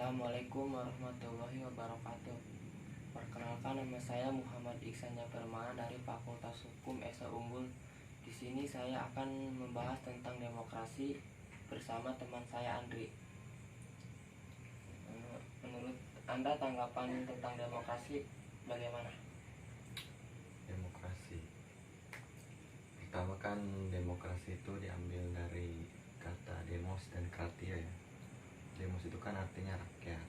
Assalamualaikum warahmatullahi wabarakatuh. Perkenalkan, nama saya Muhammad Iksan Permana dari Fakultas Hukum SH Unggul. Di sini saya akan membahas tentang demokrasi bersama teman saya Andri. Menurut Anda tanggapan tentang demokrasi bagaimana? Demokrasi. Pertama kan demokrasi itu diambil dari kata demos dan kratia ya. Demos itu kan artinya rakyat,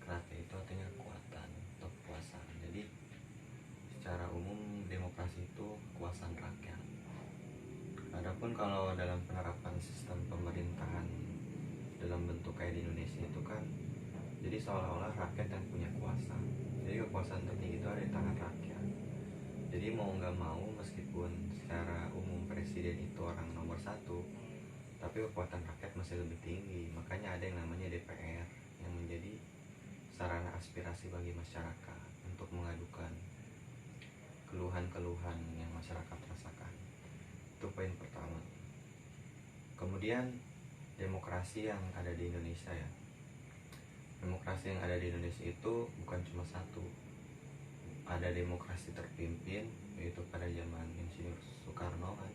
kratia itu artinya kekuatan atau kekuasaan. Jadi secara umum demokrasi itu kekuasaan rakyat. Adapun kalau dalam penerapan sistem pemerintahan dalam bentuk kayak di Indonesia itu kan, jadi seolah-olah rakyat yang punya kuasa. Jadi kekuasaan tertinggi itu ada di tangan rakyat. Jadi mau nggak mau, meskipun secara umum presiden itu orang nomor satu, tapi kekuatan rakyat masih lebih tinggi. Makanya ada yang namanya DPR yang menjadi sarana aspirasi bagi masyarakat untuk mengadukan keluhan-keluhan yang masyarakat rasakan. Itu poin pertama. Kemudian demokrasi yang ada di Indonesia ya. Demokrasi yang ada di Indonesia itu bukan cuma satu. Ada demokrasi terpimpin, yaitu pada zaman Insinyur Soekarno kan.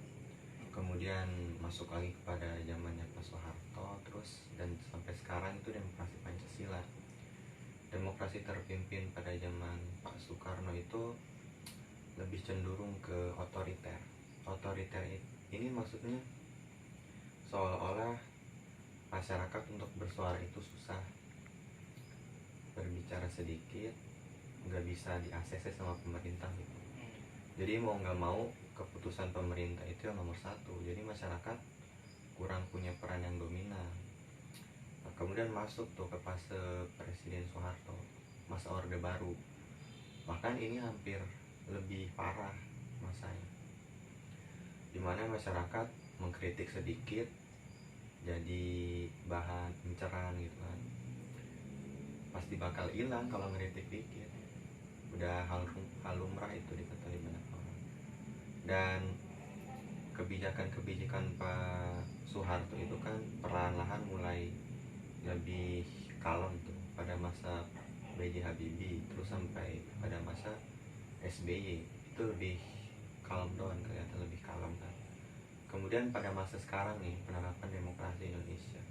Kemudian masuk lagi kepada zamannya Pak Soeharto, terus dan sampai sekarang itu demokrasi Pancasila. Demokrasi terpimpin pada zaman Pak Soekarno itu lebih cenderung ke otoriter. Otoriter ini maksudnya seolah-olah masyarakat untuk bersuara itu susah, berbicara sedikit, nggak bisa di-ACC sama pemerintah gitu. Jadi mau nggak mau keputusan pemerintah itu yang nomor satu. Jadi masyarakat kurang punya peran yang dominan. Nah, kemudian masuk tuh ke fase Presiden Soeharto, masa Orde Baru. Bahkan ini hampir lebih parah masanya, dimana masyarakat mengkritik sedikit jadi bahan inceran gitu kan. Pasti bakal hilang kalau ngeritik dikit. Udah hal lumrah itu diketahui banyak orang. Dan kebijakan-kebijakan Pak Soeharto itu kan perlahan-lahan mulai lebih kalem tuh pada masa B.J. Habibie, terus sampai pada masa SBY itu lebih calm down, kelihatan lebih kalem kan. Kemudian pada masa sekarang nih, penerapan demokrasi Indonesia,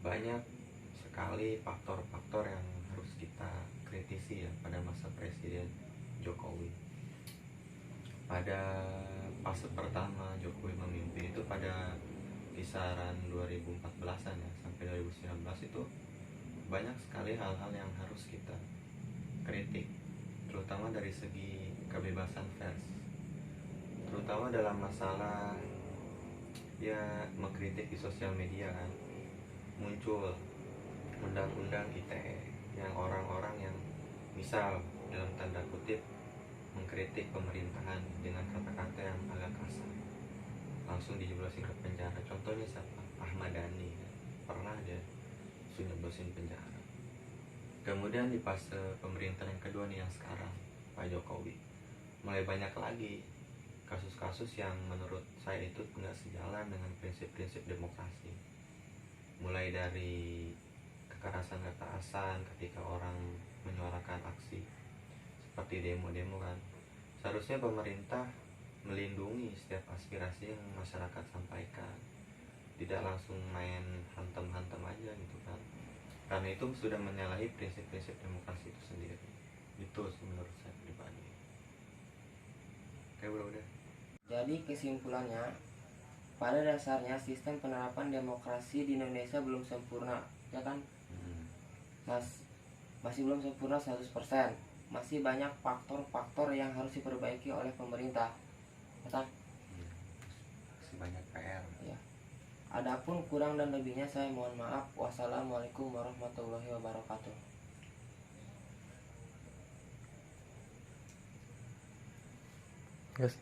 banyak sekali faktor-faktor yang harus kita kritisi ya pada masa Presiden Jokowi. Pada fase pertama Jokowi memimpin itu pada kisaran 2014-an ya sampai 2019 itu banyak sekali hal-hal yang harus kita kritik, terutama dari segi kebebasan pers, terutama dalam masalah ya mengkritik di sosial media kan. Muncul undang-undang ITE yang orang-orang yang misal dalam tanda kutip mengkritik pemerintahan dengan kata-kata yang agak kasar langsung dijeblosin ke penjara. Contohnya siapa? Ahmad Dhani kan? Pernah dia sudah jeblosin penjara. Kemudian di fase pemerintahan yang kedua nih yang sekarang Pak Jokowi, mulai banyak lagi kasus-kasus yang menurut saya itu nggak sejalan dengan prinsip-prinsip demokrasi. Mulai dari kekerasan ketika orang menyuarakan aksi seperti demo-demo kan. Seharusnya pemerintah melindungi setiap aspirasi yang masyarakat sampaikan, tidak langsung main hantem-hantem aja gitu kan, karena itu sudah menyalahi prinsip-prinsip demokrasi itu sendiri. Itu menurut saya pribadi. Oke, udah. Jadi kesimpulannya, pada dasarnya sistem penerapan demokrasi di Indonesia belum sempurna, ya kan? Masih belum sempurna 100%. Masih banyak faktor-faktor yang harus diperbaiki oleh pemerintah, ya kan? Masih banyak PR. Ya. Adapun kurang dan lebihnya saya mohon maaf. Wassalamualaikum warahmatullahi wabarakatuh. Yes.